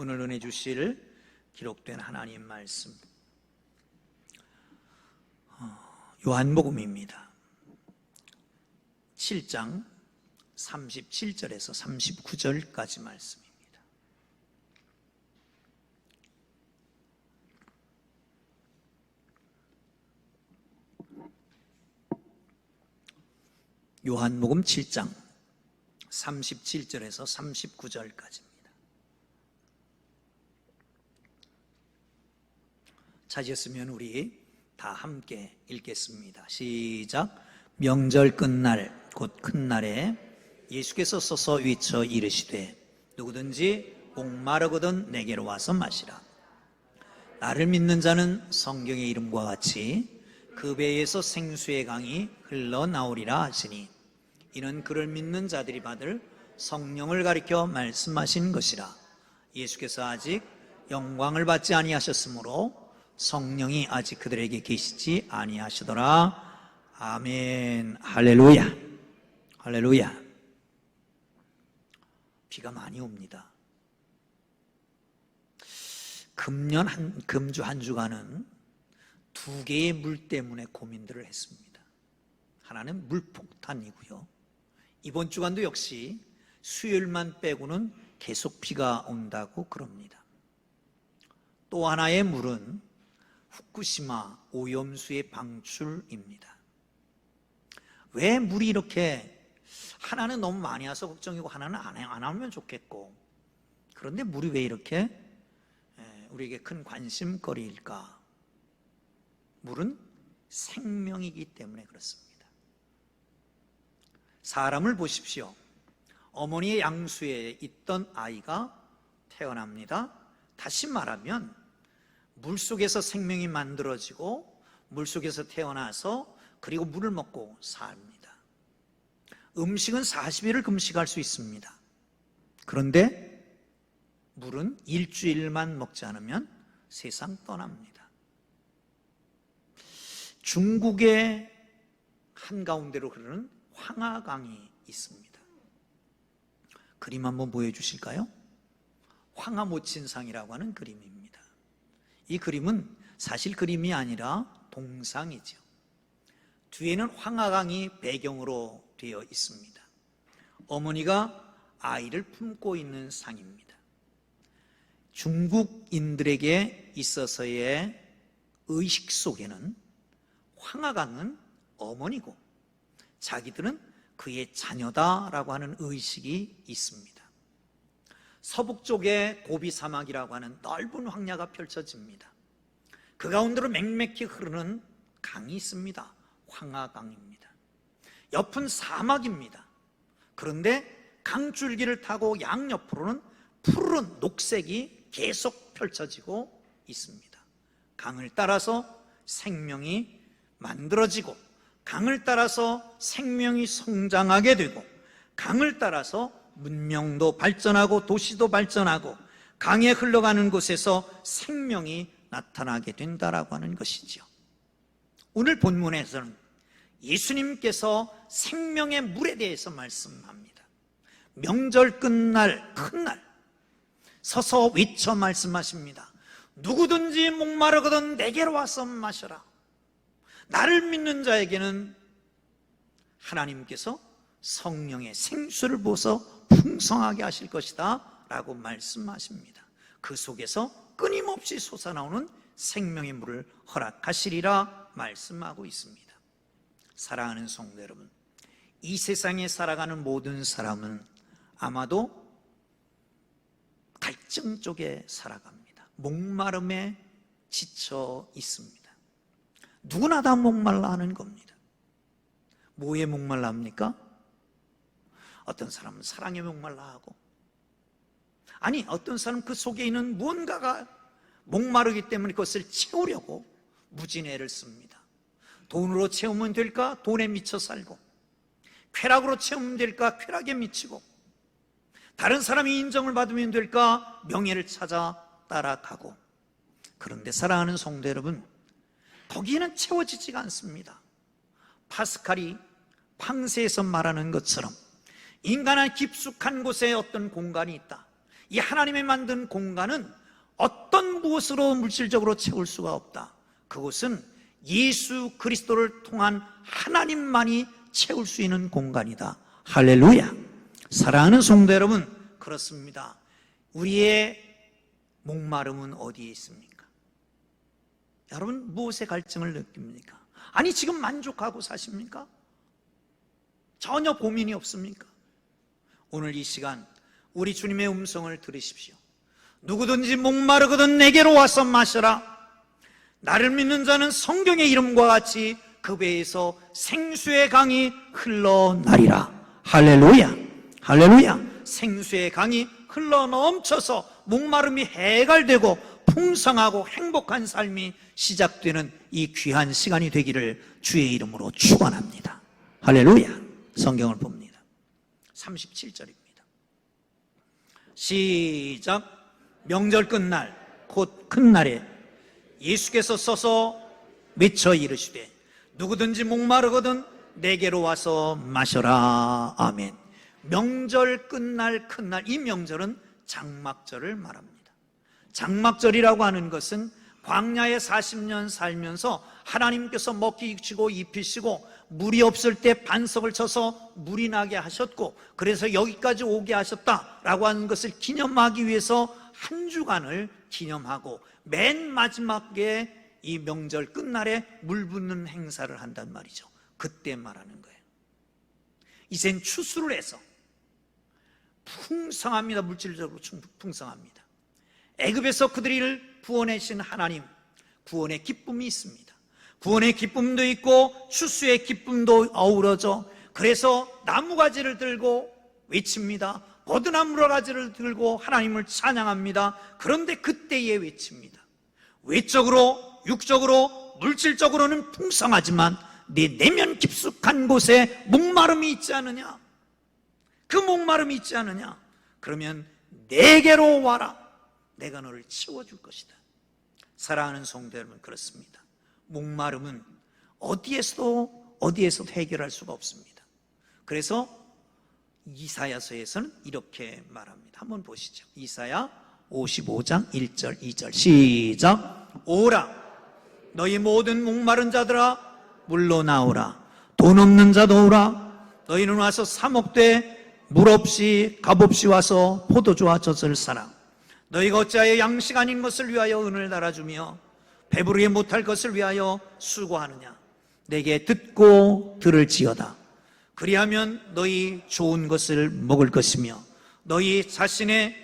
오늘 은혜 주실 기록된 하나님 말씀 요한복음입니다. 7장 37절에서 39절까지 말씀입니다. 요한복음 7장 37절에서 39절까지입니다. 찾으셨으면 우리 다 함께 읽겠습니다. 시작. 명절 끝날 곧 큰 날에 예수께서 서서 외쳐 이르시되 누구든지 목마르거든 내게로 와서 마시라. 나를 믿는 자는 성경의 이름과 같이 그 배에서 생수의 강이 흘러나오리라 하시니 이는 그를 믿는 자들이 받을 성령을 가리켜 말씀하신 것이라. 예수께서 아직 영광을 받지 아니하셨으므로 성령이 아직 그들에게 계시지 아니하시더라. 아멘. 할렐루야. 할렐루야. 비가 많이 옵니다. 금주 한 주간은 두 개의 물 때문에 고민들을 했습니다. 하나는 물폭탄이고요. 이번 주간도 역시 수요일만 빼고는 계속 비가 온다고 그럽니다. 또 하나의 물은 후쿠시마 오염수의 방출입니다. 왜 물이 이렇게 하나는 너무 많이 와서 걱정이고 하나는 안 하면 좋겠고, 그런데 물이 왜 이렇게 우리에게 큰 관심거리일까? 물은 생명이기 때문에 그렇습니다. 사람을 보십시오. 어머니의 양수에 있던 아이가 태어납니다. 다시 말하면 물속에서 생명이 만들어지고 물속에서 태어나서 그리고 물을 먹고 삽니다. 음식은 40일을 금식할 수 있습니다. 그런데 물은 일주일만 먹지 않으면 세상 떠납니다. 중국의 한가운데로 흐르는 황하강이 있습니다. 그림 한번 보여주실까요? 황하모친상이라고 하는 그림입니다. 이 그림은 사실 그림이 아니라 동상이죠. 뒤에는 황하강이 배경으로 되어 있습니다. 어머니가 아이를 품고 있는 상입니다. 중국인들에게 있어서의 의식 속에는 황하강은 어머니고 자기들은 그의 자녀다라고 하는 의식이 있습니다. 서북 쪽에 고비 사막이라고 하는 넓은 황야가 펼쳐집니다. 그 가운데로 맹맥히 흐르는 강이 있습니다. 황하강입니다. 옆은 사막입니다. 그런데 강줄기를 타고 양옆으로는 푸른 녹색이 계속 펼쳐지고 있습니다. 강을 따라서 생명이 만들어지고 강을 따라서 생명이 성장하게 되고 강을 따라서 문명도 발전하고 도시도 발전하고 강에 흘러가는 곳에서 생명이 나타나게 된다라고 하는 것이죠. 오늘 본문에서는 예수님께서 생명의 물에 대해서 말씀합니다. 명절 끝날 큰 날 서서 외쳐 말씀하십니다. 누구든지 목마르거든 내게로 와서 마셔라. 나를 믿는 자에게는 하나님께서 성령의 생수를 부어서 풍성하게 하실 것이다 라고 말씀하십니다. 그 속에서 끊임없이 솟아나오는 생명의 물을 허락하시리라 말씀하고 있습니다. 사랑하는 성도 여러분, 이 세상에 살아가는 모든 사람은 아마도 갈증 쪽에 살아갑니다. 목마름에 지쳐 있습니다. 누구나 다 목말라 하는 겁니다. 뭐에 목말라 합니까? 어떤 사람은 사랑에 목말라 하고, 아니 어떤 사람은 그 속에 있는 무언가가 목마르기 때문에 그것을 채우려고 무진애를 씁니다. 돈으로 채우면 될까? 돈에 미쳐 살고, 쾌락으로 채우면 될까? 쾌락에 미치고, 다른 사람이 인정을 받으면 될까? 명예를 찾아 따라가고. 그런데 사랑하는 성도 여러분, 거기에는 채워지지가 않습니다. 파스칼이 팡세에서 말하는 것처럼 인간은 깊숙한 곳에 어떤 공간이 있다. 이 하나님의 만든 공간은 어떤 무엇으로 물질적으로 채울 수가 없다. 그곳은 예수 그리스도를 통한 하나님만이 채울 수 있는 공간이다. 할렐루야. 사랑하는 성도 여러분, 그렇습니다. 우리의 목마름은 어디에 있습니까? 여러분, 무엇에 갈증을 느낍니까? 아니, 지금 만족하고 사십니까? 전혀 고민이 없습니까? 오늘 이 시간 우리 주님의 음성을 들으십시오. 누구든지 목마르거든 내게로 와서 마셔라. 나를 믿는 자는 성경의 이름과 같이 그 배에서 생수의 강이 흘러나리라. 할렐루야. 할렐루야. 생수의 강이 흘러 넘쳐서 목마름이 해갈되고 풍성하고 행복한 삶이 시작되는 이 귀한 시간이 되기를 주의 이름으로 축원합니다. 할렐루야. 성경을 봅니다. 37절입니다. 시작. 명절 끝날 곧 큰 날에 예수께서 서서 외쳐 이르시되 누구든지 목마르거든 내게로 와서 마셔라. 아멘. 명절 끝날 큰 날, 이 명절은 장막절을 말합니다. 장막절이라고 하는 것은 광야에 40년 살면서 하나님께서 먹기 주시고 입히시고 물이 없을 때 반석을 쳐서 물이 나게 하셨고, 그래서 여기까지 오게 하셨다라고 하는 것을 기념하기 위해서 한 주간을 기념하고 맨 마지막에 이 명절 끝날에 물 붓는 행사를 한단 말이죠. 그때 말하는 거예요. 이젠 추수를 해서 풍성합니다. 물질적으로 풍성합니다. 애굽에서 그들을 구원하신 하나님, 구원의 기쁨이 있습니다. 구원의 기쁨도 있고 추수의 기쁨도 어우러져, 그래서 나무가지를 들고 외칩니다. 버드나무가지를 들고 하나님을 찬양합니다. 그런데 그때에 외칩니다. 외적으로, 육적으로, 물질적으로는 풍성하지만 내 내면 깊숙한 곳에 목마름이 있지 않느냐? 그 목마름이 있지 않느냐? 그러면 내게로 와라. 내가 너를 채워줄 것이다. 사랑하는 성도 여러분, 그렇습니다. 목마름은 어디에서도 해결할 수가 없습니다. 그래서 이사야서에서는 이렇게 말합니다. 한번 보시죠. 이사야 55장 1절 2절 시작. 오라 너희 모든 목마른 자들아 물로 나오라. 돈 없는 자도 오라. 너희는 와서 사 먹되 물 없이 값 없이 와서 포도주와 젖을 사라. 너희가 어찌하여 양식 아닌 것을 위하여 은을 달아주며 배부르게 못할 것을 위하여 수고하느냐. 내게 듣고 들을지어다. 그리하면 너희 좋은 것을 먹을 것이며 너희 자신의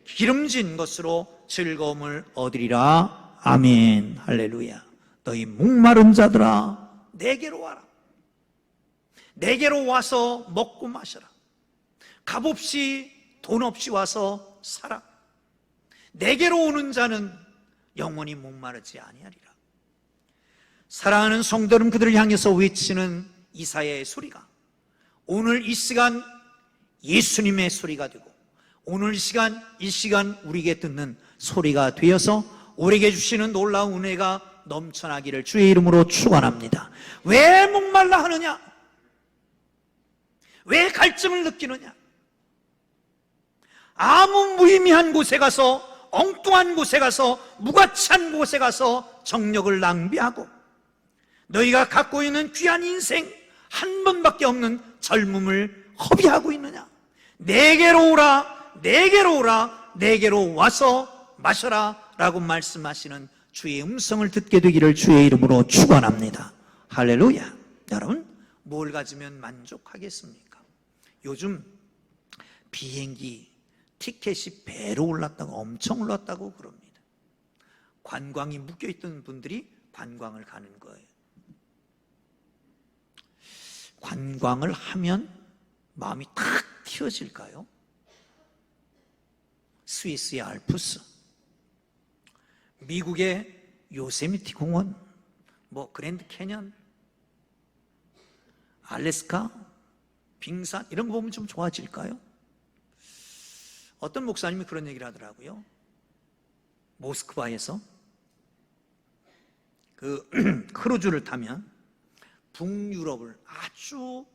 기름진 것으로 즐거움을 얻으리라. 아멘. 할렐루야. 너희 목마른 자들아 내게로 와라. 내게로 와서 먹고 마셔라. 값 없이 돈 없이 와서 살아. 내게로 오는 자는 영원히 목마르지 아니하리라. 사랑하는 성도는 그들을 향해서 외치는 이사야의 소리가 오늘 이 시간 예수님의 소리가 되고, 오늘 이 시간 우리에게 듣는 소리가 되어서 우리에게 주시는 놀라운 은혜가 넘쳐나기를 주의 이름으로 축원합니다. 왜 목말라 하느냐? 왜 갈증을 느끼느냐? 아무 무의미한 곳에 가서, 엉뚱한 곳에 가서, 무가치한 곳에 가서 정력을 낭비하고 너희가 갖고 있는 귀한 인생 한 번밖에 없는 젊음을 허비하고 있느냐? 내게로 오라, 내게로 오라, 내게로 와서 마셔라 라고 말씀하시는 주의 음성을 듣게 되기를 주의 이름으로 축원합니다. 할렐루야. 여러분, 뭘 가지면 만족하겠습니까? 요즘 비행기 티켓이 배로 올랐다고, 엄청 올랐다고 그럽니다. 관광이 묶여있던 분들이 관광을 가는 거예요. 관광을 하면 마음이 탁 튀어질까요? 스위스의 알프스, 미국의 요세미티 공원, 그랜드 캐년, 알래스카, 빙산, 이런 거 보면 좀 좋아질까요? 어떤 목사님이 그런 얘기를 하더라고요. 모스크바에서 크루즈를 타면 북유럽을 아주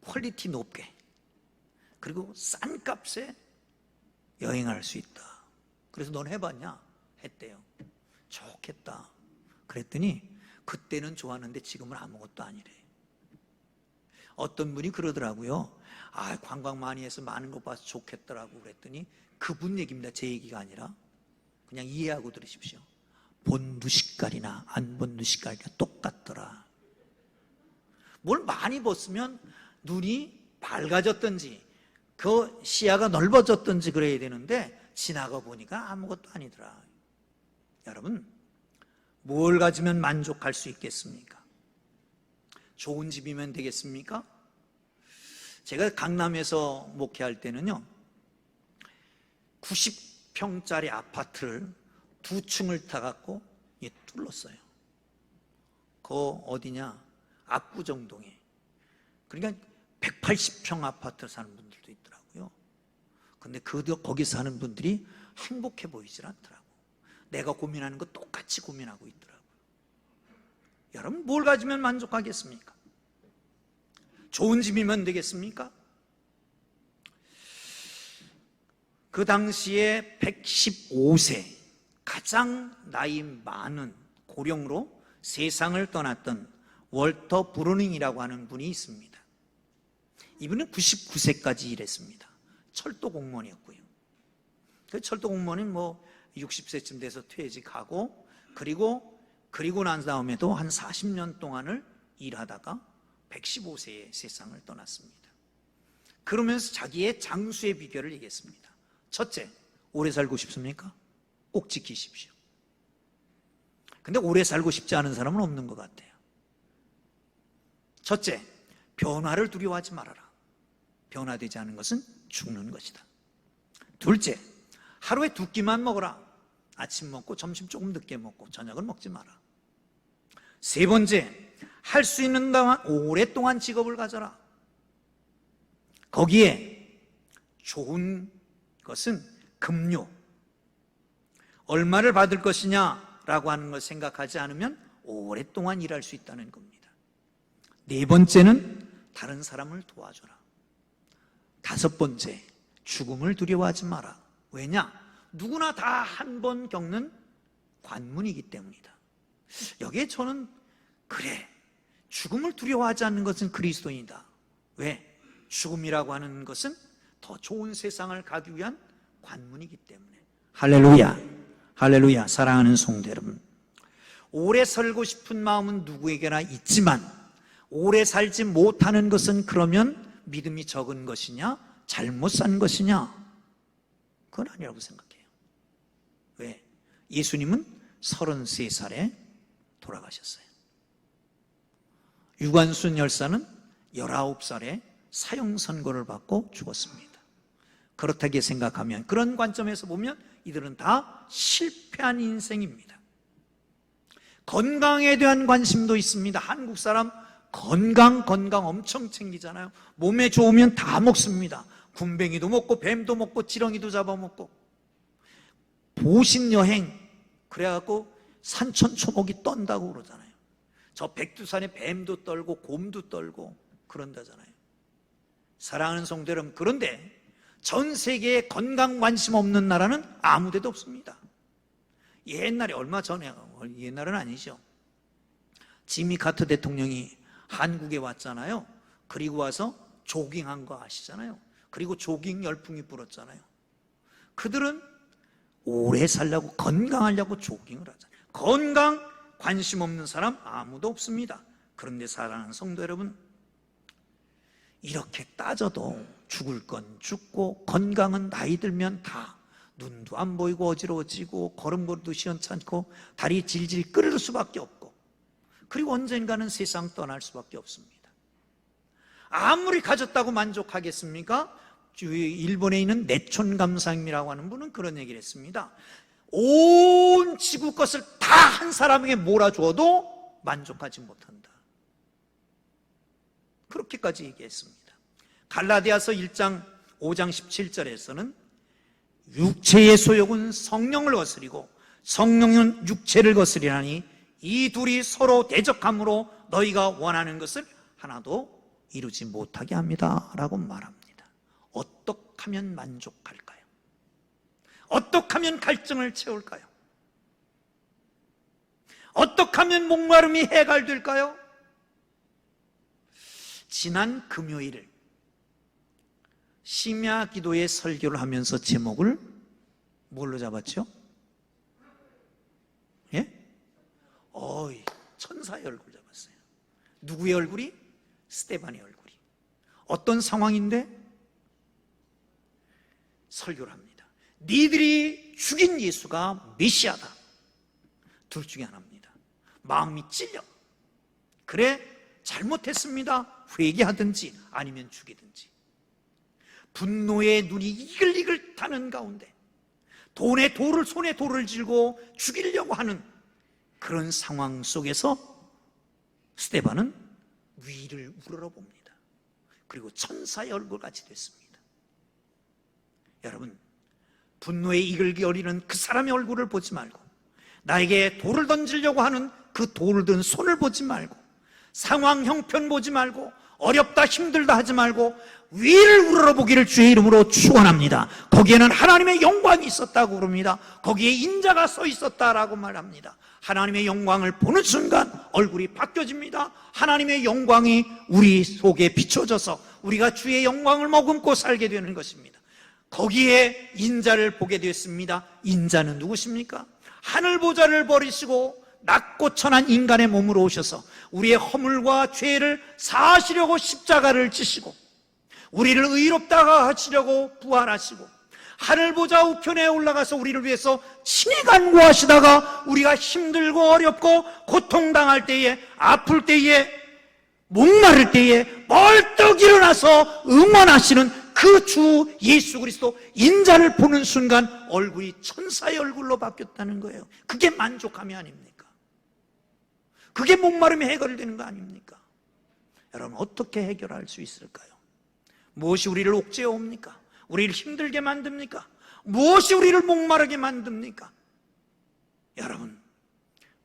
퀄리티 높게, 그리고 싼 값에 여행할 수 있다. 그래서 넌 해봤냐? 했대요. 좋겠다. 그랬더니 그때는 좋았는데 지금은 아무것도 아니래. 어떤 분이 그러더라고요. 관광 많이 해서 많은 거 봐서 좋겠더라고. 그랬더니 그분 얘기입니다. 제 얘기가 아니라. 그냥 이해하고 들으십시오. 본 누시깔이나 안 본 누시깔이나 똑같더라. 뭘 많이 봤으면 눈이 밝아졌든지 그 시야가 넓어졌든지 그래야 되는데 지나가 보니까 아무것도 아니더라. 여러분, 뭘 가지면 만족할 수 있겠습니까? 좋은 집이면 되겠습니까? 제가 강남에서 목회할 때는요, 90평짜리 아파트를 2층을 타갖고 뚫었어요. 그 어디냐? 압구정동에. 그러니까 180평 아파트 사는 분들도 있더라고요. 근데 거기 사는 분들이 행복해 보이질 않더라고. 내가 고민하는 거 똑같이 고민하고 있더라고요. 여러분, 뭘 가지면 만족하겠습니까? 좋은 집이면 되겠습니까? 그 당시에 115세, 가장 나이 많은 고령으로 세상을 떠났던 월터 브루닝이라고 하는 분이 있습니다. 이분은 99세까지 일했습니다. 철도 공무원이었고요. 그 철도 공무원은 60세쯤 돼서 퇴직하고, 그리고 난 다음에도 한 40년 동안을 일하다가 115세에 세상을 떠났습니다. 그러면서 자기의 장수의 비결을 얘기했습니다. 첫째, 오래 살고 싶습니까? 꼭 지키십시오. 근데 오래 살고 싶지 않은 사람은 없는 것 같아요. 첫째, 변화를 두려워하지 말아라. 변화되지 않은 것은 죽는 것이다. 둘째, 하루에 2끼만 먹어라. 아침 먹고 점심 조금 늦게 먹고 저녁은 먹지 마라. 세 번째, 할 수 있는 동안 오랫동안 직업을 가져라. 거기에 좋은 것은 급료, 얼마를 받을 것이냐라고 하는 걸 생각하지 않으면 오랫동안 일할 수 있다는 겁니다. 네 번째는 다른 사람을 도와줘라. 다섯 번째, 죽음을 두려워하지 마라. 왜냐? 누구나 다 한 번 겪는 관문이기 때문이다. 여기에 저는 그래, 죽음을 두려워하지 않는 것은 그리스도인이다. 왜? 죽음이라고 하는 것은 더 좋은 세상을 가기 위한 관문이기 때문에. 할렐루야, 할렐루야. 사랑하는 성도 여러분, 오래 살고 싶은 마음은 누구에게나 있지만 오래 살지 못하는 것은 그러면 믿음이 적은 것이냐, 잘못 산 것이냐? 그건 아니라고 생각해요. 왜? 예수님은 33살에 돌아가셨어요. 유관순 열사는 19살에 사형 선고를 받고 죽었습니다. 그렇다게 생각하면, 그런 관점에서 보면 이들은 다 실패한 인생입니다. 건강에 대한 관심도 있습니다. 한국 사람 건강 엄청 챙기잖아요. 몸에 좋으면 다 먹습니다. 군뱅이도 먹고 뱀도 먹고 지렁이도 잡아먹고. 보신여행 그래갖고 산천초목이 떤다고 그러잖아요. 저 백두산에 뱀도 떨고 곰도 떨고 그런다잖아요. 사랑하는 성도 여러분, 그런데 전 세계에 건강 관심 없는 나라는 아무 데도 없습니다. 옛날에, 얼마 전에, 옛날은 아니죠, 지미 카터 대통령이 한국에 왔잖아요. 그리고 와서 조깅한 거 아시잖아요. 그리고 조깅 열풍이 불었잖아요. 그들은 오래 살려고, 건강하려고 조깅을 하잖아요. 건강 관심 없는 사람 아무도 없습니다. 그런데 사랑하는 성도 여러분, 이렇게 따져도 죽을 건 죽고 건강은 나이 들면 다 눈도 안 보이고 어지러워지고 걸음걸이도 시원찮고 다리 질질 끓을 수밖에 없고, 그리고 언젠가는 세상 떠날 수밖에 없습니다. 아무리 가졌다고 만족하겠습니까? 일본에 있는 내촌 감사님이라고 하는 분은 그런 얘기를 했습니다. 온 지구 것을 다 한 사람에게 몰아주어도 만족하지 못한다. 그렇게까지 얘기했습니다. 갈라디아서 1장 5장 17절에서는 육체의 소욕은 성령을 거스리고 성령은 육체를 거스리나니 이 둘이 서로 대적함으로 너희가 원하는 것을 하나도 이루지 못하게 합니다 라고 말합니다. 어떻게 하면 만족할까요? 어떻게 하면 갈증을 채울까요? 어떻게 하면 목마름이 해결될까요? 지난 금요일 심야 기도의 설교를 하면서 제목을 뭘로 잡았죠? 예? 천사의 얼굴 잡았어요. 누구의 얼굴이? 스데반의 얼굴이. 어떤 상황인데? 설교를 합니다. 니들이 죽인 예수가 메시아다. 둘 중에 하나입니다. 마음이 찔려. 그래, 잘못했습니다. 회개하든지 아니면 죽이든지. 분노의 눈이 이글이글 타는 가운데 손에 돌을 쥐고 죽이려고 하는 그런 상황 속에서 스데반은 위를 우러러봅니다. 그리고 천사의 얼굴같이 됐습니다. 여러분, 분노에 이글거리는 그 사람의 얼굴을 보지 말고, 나에게 돌을 던지려고 하는 그 돌을 든 손을 보지 말고, 상황 형편 보지 말고, 어렵다 힘들다 하지 말고 위를 우러러보기를 주의 이름으로 축원합니다. 거기에는 하나님의 영광이 있었다고 그럽니다. 거기에 인자가 서 있었다라고 말합니다. 하나님의 영광을 보는 순간 얼굴이 바뀌어집니다. 하나님의 영광이 우리 속에 비춰져서 우리가 주의 영광을 머금고 살게 되는 것입니다. 거기에 인자를 보게 되었습니다. 인자는 누구십니까? 하늘 보좌를 버리시고 낮고 천한 인간의 몸으로 오셔서 우리의 허물과 죄를 사하시려고 십자가를 지시고 우리를 의롭다가 하시려고 부활하시고 하늘 보좌 우편에 올라가서 우리를 위해서 친히 간구하시다가 우리가 힘들고 어렵고 고통당할 때에, 아플 때에, 목마를 때에 벌떡 일어나서 응원하시는 그 주 예수 그리스도 인자를 보는 순간 얼굴이 천사의 얼굴로 바뀌었다는 거예요. 그게 만족함이 아닙니까? 그게 목마름이 해결되는 거 아닙니까? 여러분, 어떻게 해결할 수 있을까요? 무엇이 우리를 옥죄어 옵니까? 우리를 힘들게 만듭니까? 무엇이 우리를 목마르게 만듭니까? 여러분,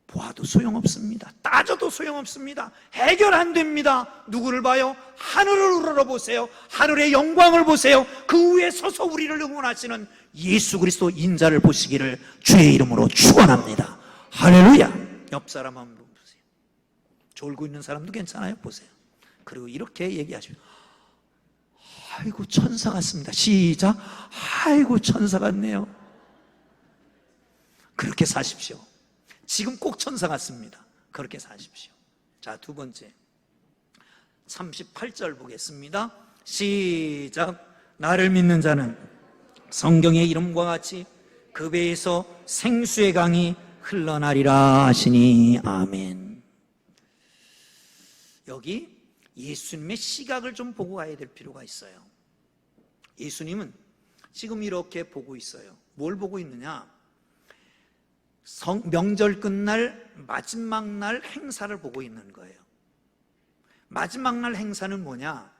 보아도 소용없습니다. 따져도 소용없습니다. 해결 안 됩니다. 누구를 봐요? 하늘을 우러러보세요. 하늘의 영광을 보세요. 그 위에 서서 우리를 응원하시는 예수 그리스도 인자를 보시기를 주의 이름으로 축원합니다. 할렐루야. 옆 사람 한번 보세요. 졸고 있는 사람도 괜찮아요. 보세요. 그리고 이렇게 얘기하시죠. 아이고 천사 같습니다. 시작. 아이고 천사 같네요. 그렇게 사십시오. 지금 꼭 천사 같습니다. 그렇게 사십시오. 자, 두 번째 38절 보겠습니다. 시작. 나를 믿는 자는 성경의 이름과 같이 그 배에서 생수의 강이 흘러나리라 하시니 아멘. 여기 예수님의 시각을 좀 보고 가야 될 필요가 있어요. 예수님은 지금 이렇게 보고 있어요. 뭘 보고 있느냐? 명절 끝날 마지막 날 행사를 보고 있는 거예요. 마지막 날 행사는 뭐냐?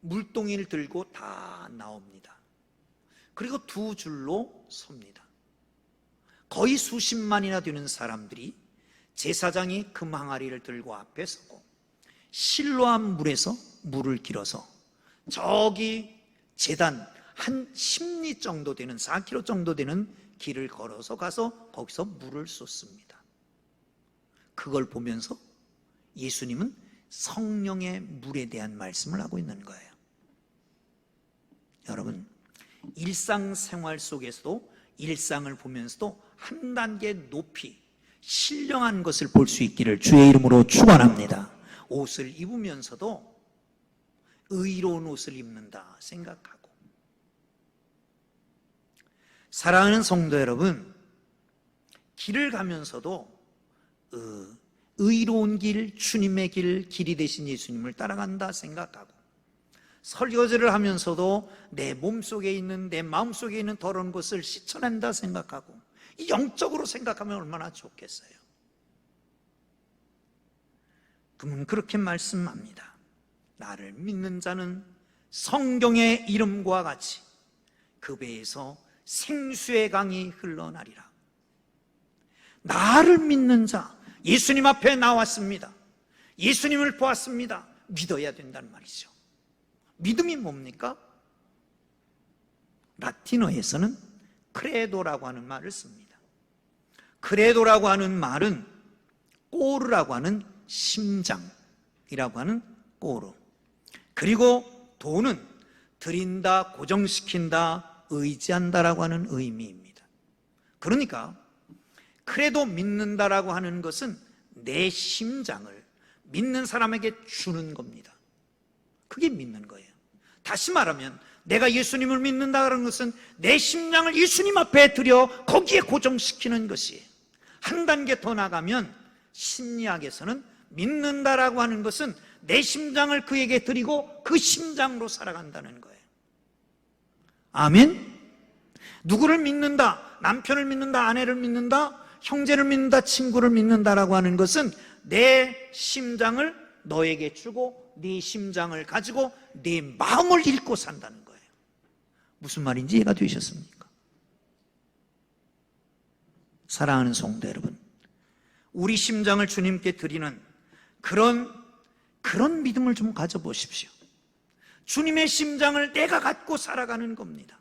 물동이를 들고 다 나옵니다. 그리고 두 줄로 섭니다. 거의 수십만이나 되는 사람들이 제사장이 금 항아리를 들고 앞에 서고 실로암 물에서 물을 길어서 저기 제단 한 10리 정도 되는 4km 정도 되는 길을 걸어서 가서 거기서 물을 쏟습니다. 그걸 보면서 예수님은 성령의 물에 대한 말씀을 하고 있는 거예요. 여러분, 일상생활 속에서도 일상을 보면서도 한 단계 높이 신령한 것을 볼 수 있기를 주의 이름으로 축원합니다. 옷을 입으면서도 의로운 옷을 입는다 생각하고, 사랑하는 성도 여러분, 길을 가면서도 의로운 길, 주님의 길, 길이 되신 예수님을 따라간다 생각하고, 설거지를 하면서도 내 몸속에 있는, 내 마음속에 있는 더러운 것을 씻어낸다 생각하고, 영적으로 생각하면 얼마나 좋겠어요. 그러면 그렇게 말씀합니다. 나를 믿는 자는 성경의 이름과 같이 그 배에서 생수의 강이 흘러나리라. 나를 믿는 자, 예수님 앞에 나왔습니다. 예수님을 보았습니다. 믿어야 된다는 말이죠. 믿음이 뭡니까? 라틴어에서는 크레도라고 하는 말을 씁니다. 크레도라고 하는 말은 꼬르라고 하는 심장이라고 하는 꼬르, 그리고 도는 드린다, 고정시킨다, 의지한다라고 하는 의미입니다. 그러니까 크레도 믿는다라고 하는 것은 내 심장을 믿는 사람에게 주는 겁니다. 그게 믿는 거예요. 다시 말하면 내가 예수님을 믿는다는 것은 내 심장을 예수님 앞에 들여 거기에 고정시키는 것이에요. 한 단계 더 나가면 심리학에서는 믿는다라고 하는 것은 내 심장을 그에게 드리고 그 심장으로 살아간다는 거예요. 아멘? 누구를 믿는다, 남편을 믿는다, 아내를 믿는다, 형제를 믿는다, 친구를 믿는다라고 하는 것은 내 심장을 너에게 주고 네 심장을 가지고 네 마음을 읽고 산다는 거예요. 무슨 말인지 이해가 되셨습니까? 사랑하는 성도 여러분, 우리 심장을 주님께 드리는 그런 믿음을 좀 가져보십시오. 주님의 심장을 내가 갖고 살아가는 겁니다.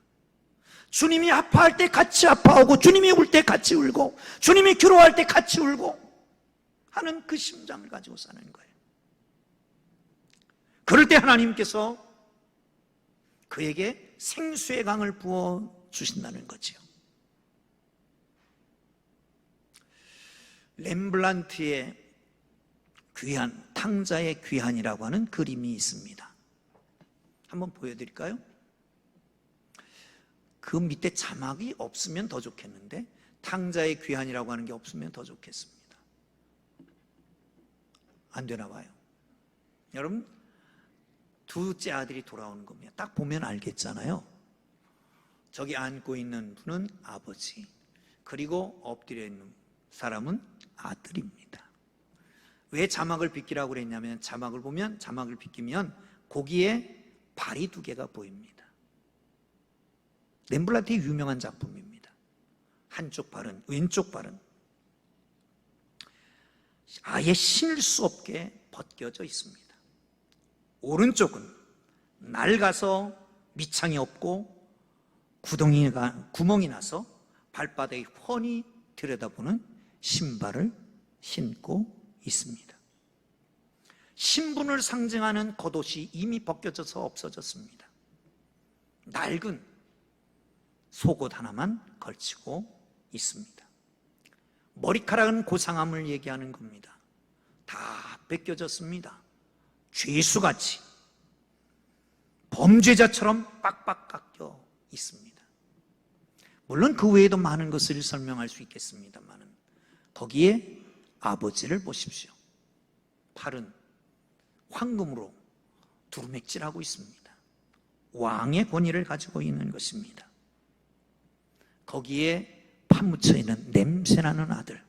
주님이 아파할 때 같이 아파하고, 주님이 울 때 같이 울고, 주님이 괴로워할 때 같이 울고 하는 그 심장을 가지고 사는 거예요. 그럴 때 하나님께서 그에게 생수의 강을 부어주신다는 거죠. 렘블란트의 귀한, 탕자의 귀한이라고 하는 그림이 있습니다. 한번 보여드릴까요? 그 밑에 자막이 없으면 더 좋겠는데, 탕자의 귀한이라고 하는 게 없으면 더 좋겠습니다. 안 되나 봐요. 여러분, 둘째 아들이 돌아오는 겁니다. 딱 보면 알겠잖아요. 저기 앉고 있는 분은 아버지, 그리고 엎드려 있는 사람은 아들입니다. 왜 자막을 비키라고 그랬냐면, 자막을 보면, 자막을 비키면 거기에 발이 두 개가 보입니다. 렘블란트의 유명한 작품입니다. 한쪽 발은, 왼쪽 발은 아예 신을 수 없게 벗겨져 있습니다. 오른쪽은 낡아서 밑창이 없고 구멍이 나서 발바닥이 훤히 들여다보는 신발을 신고 있습니다. 신분을 상징하는 겉옷이 이미 벗겨져서 없어졌습니다. 낡은 속옷 하나만 걸치고 있습니다. 머리카락은 고상함을 얘기하는 겁니다. 다 벗겨졌습니다. 죄수같이 범죄자처럼 빡빡 깎여 있습니다. 물론 그 외에도 많은 것을 설명할 수 있겠습니다만, 거기에 아버지를 보십시오. 팔은 황금으로 두루맥질하고 있습니다. 왕의 권위를 가지고 있는 것입니다. 거기에 파묻혀 있는 냄새나는 아들,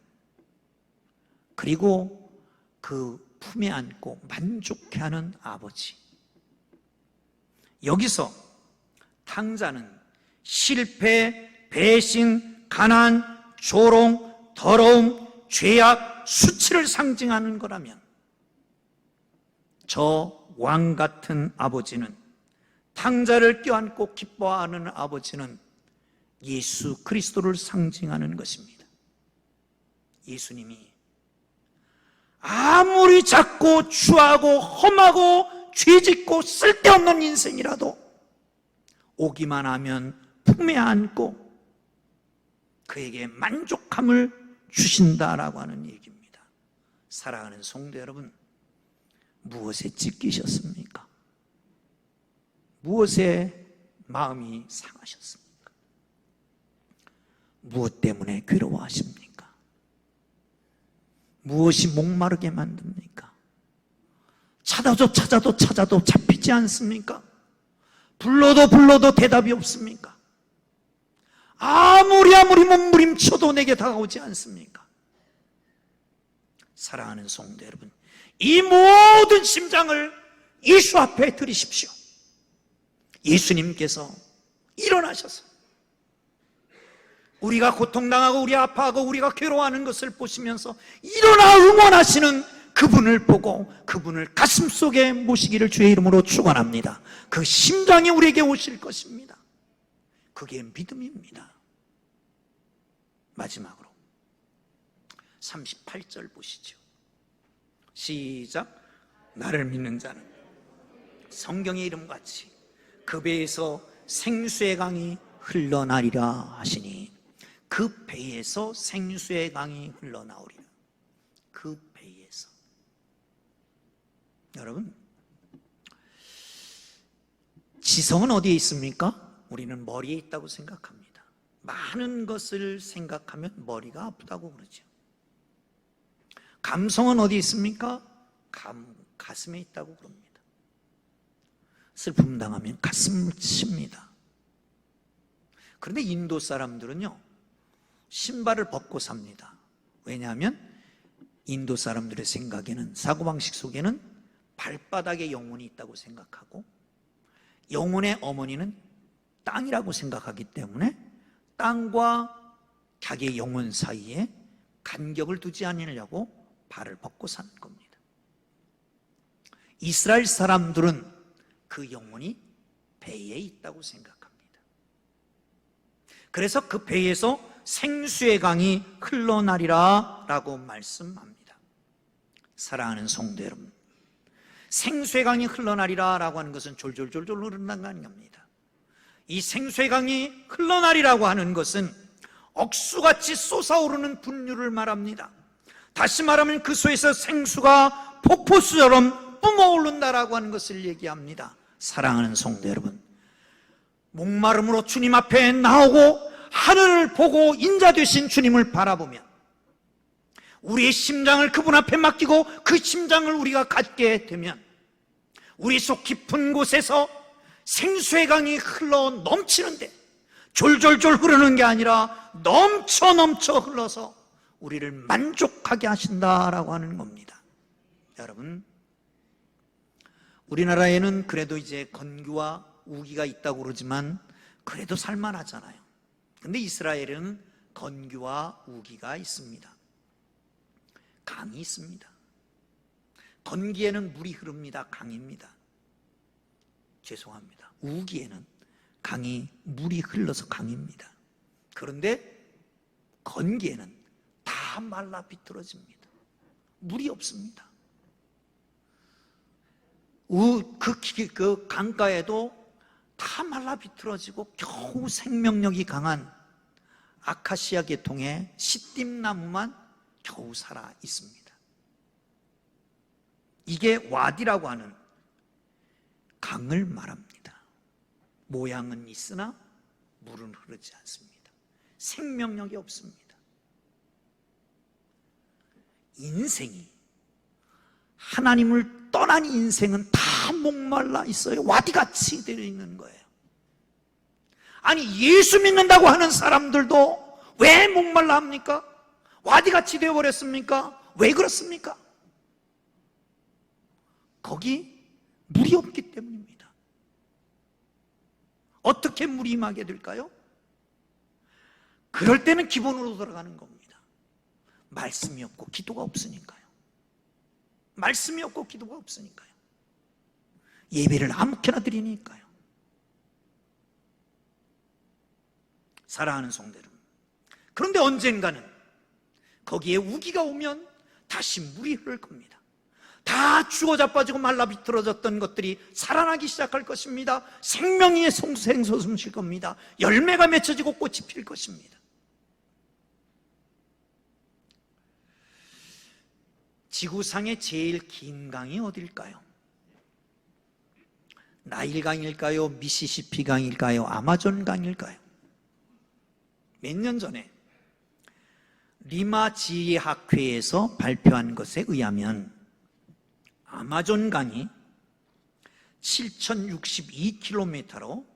그리고 그 품에 안고 만족해하는 아버지. 여기서 탕자는 실패, 배신, 가난, 조롱, 더러움, 죄악, 수치를 상징하는 거라면, 저 왕 같은 아버지는, 탕자를 껴안고 기뻐하는 아버지는 예수 그리스도를 상징하는 것입니다. 예수님이 아무리 작고 추하고 험하고 죄짓고 쓸데없는 인생이라도 오기만 하면 품에 안고 그에게 만족함을 주신다라고 하는 얘기입니다. 사랑하는 성도 여러분, 무엇에 찢기셨습니까? 무엇에 마음이 상하셨습니까? 무엇 때문에 괴로워하십니까? 무엇이 목마르게 만듭니까? 찾아도 잡히지 않습니까? 불러도 대답이 없습니까? 아무리 몸부림쳐도 내게 다가오지 않습니까? 사랑하는 성도 여러분, 이 모든 심장을 예수 앞에 드리십시오. 예수님께서 일어나셔서 우리가 고통당하고 우리 아파하고 우리가 괴로워하는 것을 보시면서 일어나 응원하시는 그분을 보고 그분을 가슴속에 모시기를 주의 이름으로 축원합니다. 그 심장이 우리에게 오실 것입니다. 그게 믿음입니다. 마지막으로 38절 보시죠. 시작. 나를 믿는 자는 성경의 이름같이 그 배에서 생수의 강이 흘러나리라 하시니, 그 배에서 생수의 강이 흘러나오리라. 그 배에서. 여러분, 지성은 어디에 있습니까? 우리는 머리에 있다고 생각합니다. 많은 것을 생각하면 머리가 아프다고 그러죠. 감성은 어디 있습니까? 가슴에 있다고 그럽니다. 슬픔 당하면 가슴을 칩니다. 그런데 인도 사람들은요, 신발을 벗고 삽니다. 왜냐하면 인도 사람들의 생각에는, 사고방식 속에는 발바닥에 영혼이 있다고 생각하고, 영혼의 어머니는 땅이라고 생각하기 때문에 땅과 자기의 영혼 사이에 간격을 두지 않으려고 발을 벗고 사는 겁니다. 이스라엘 사람들은 그 영혼이 배에 있다고 생각합니다. 그래서 그 배에서 생수의 강이 흘러나리라 라고 말씀합니다. 사랑하는 성도 여러분, 생수의 강이 흘러나리라 라고 하는 것은 졸졸졸졸 흐른다는 겁니다. 이 생수의 강이 흘러나리라고 하는 것은 억수같이 솟아오르는 분유를 말합니다. 다시 말하면 그 속에서 생수가 폭포수처럼 뿜어오른다라고 하는 것을 얘기합니다. 사랑하는 성도 여러분, 목마름으로 주님 앞에 나오고 하늘을 보고 인자 되신 주님을 바라보면 우리의 심장을 그분 앞에 맡기고 그 심장을 우리가 갖게 되면 우리 속 깊은 곳에서 생수의 강이 흘러 넘치는데, 졸졸졸 흐르는 게 아니라 넘쳐 흘러서 우리를 만족하게 하신다라고 하는 겁니다. 여러분, 우리나라에는 그래도 이제 건기와 우기가 있다고 그러지만 그래도 살만하잖아요. 근데 이스라엘은 건기와 우기가 있습니다. 강이 있습니다. 건기에는 물이 흐릅니다. 강입니다. 죄송합니다. 우기에는 물이 흘러서 강입니다. 그런데 건기에는 다 말라 비틀어집니다. 물이 없습니다. 그 강가에도 다 말라 비틀어지고 겨우 생명력이 강한 아카시아 계통의 시띠나무만 겨우 살아 있습니다. 이게 와디라고 하는 강을 말합니다. 모양은 있으나 물은 흐르지 않습니다. 생명력이 없습니다. 인생이, 하나님을 떠난 인생은 다 목말라 있어요. 와디같이 되어 있는 거예요. 아니, 예수 믿는다고 하는 사람들도 왜 목말라 합니까? 와디같이 되어버렸습니까? 왜 그렇습니까? 거기 물이 없기 때문입니다. 어떻게 물이 임하게 될까요? 그럴 때는 기본으로 돌아가는 겁니다. 말씀이 없고 기도가 없으니까요. 말씀이 없고 기도가 없으니까요. 예배를 아무렇게나 드리니까요. 사랑하는 성도 여러분, 그런데 언젠가는 거기에 우기가 오면 다시 물이 흐를 겁니다. 다 죽어 자빠지고 말라 비틀어졌던 것들이 살아나기 시작할 것입니다. 생명의 솟으실 실 겁니다. 열매가 맺혀지고 꽃이 필 것입니다. 지구상의 제일 긴 강이 어딜까요? 나일강일까요? 미시시피강일까요? 아마존강일까요? 몇 년 전에 리마 지리학회에서 발표한 것에 의하면 아마존강이 7062km로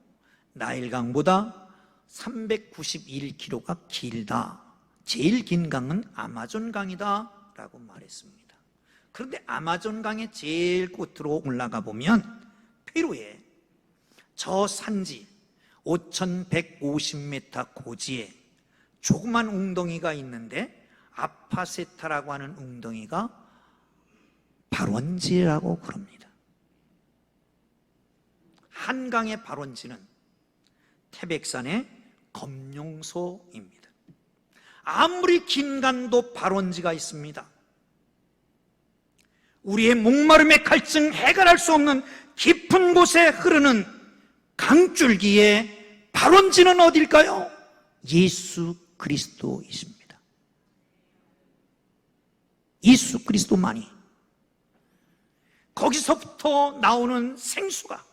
나일강보다 391km가 길다. 제일 긴 강은 아마존강이다 라고 말했습니다. 그런데 아마존강의 제일 끝으로 올라가 보면 페루의 저 산지 5150m 고지에 조그만 웅덩이가 있는데, 아파세타라고 하는 웅덩이가 발원지라고 그럽니다. 한강의 발원지는 태백산의 검룡소입니다. 아무리 긴 간도 발원지가 있습니다. 우리의 목마름의 갈증 해결할 수 없는 깊은 곳에 흐르는 강줄기의 발원지는 어딜까요? 예수 그리스도이십니다. 예수 그리스도만이. 거기서부터 나오는 생수가,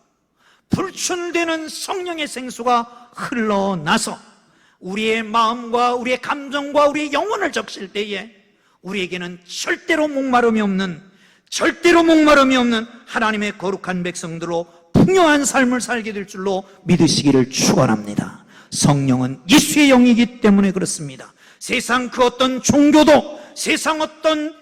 불춘되는 성령의 생수가 흘러나서 우리의 마음과 우리의 감정과 우리의 영혼을 적실 때에 우리에게는 절대로 목마름이 없는 하나님의 거룩한 백성들로 풍요한 삶을 살게 될 줄로 믿으시기를 축원합니다. 성령은 예수의 영이기 때문에 그렇습니다. 세상 그 어떤 종교도, 세상 어떤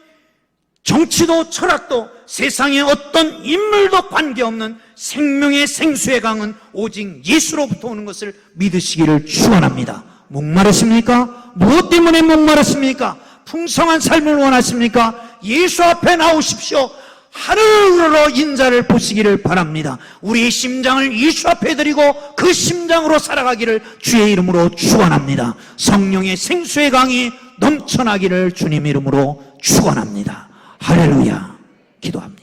정치도 철학도, 세상의 어떤 인물도 관계없는 생명의 생수의 강은 오직 예수로부터 오는 것을 믿으시기를 축원합니다. 목마르십니까? 무엇 때문에 목마르십니까? 풍성한 삶을 원하십니까? 예수 앞에 나오십시오. 하늘으로 인자를 보시기를 바랍니다. 우리의 심장을 예수 앞에 드리고 그 심장으로 살아가기를 주의 이름으로 축원합니다. 성령의 생수의 강이 넘쳐나기를 주님 이름으로 축원합니다. 할렐루야. 기도합니다.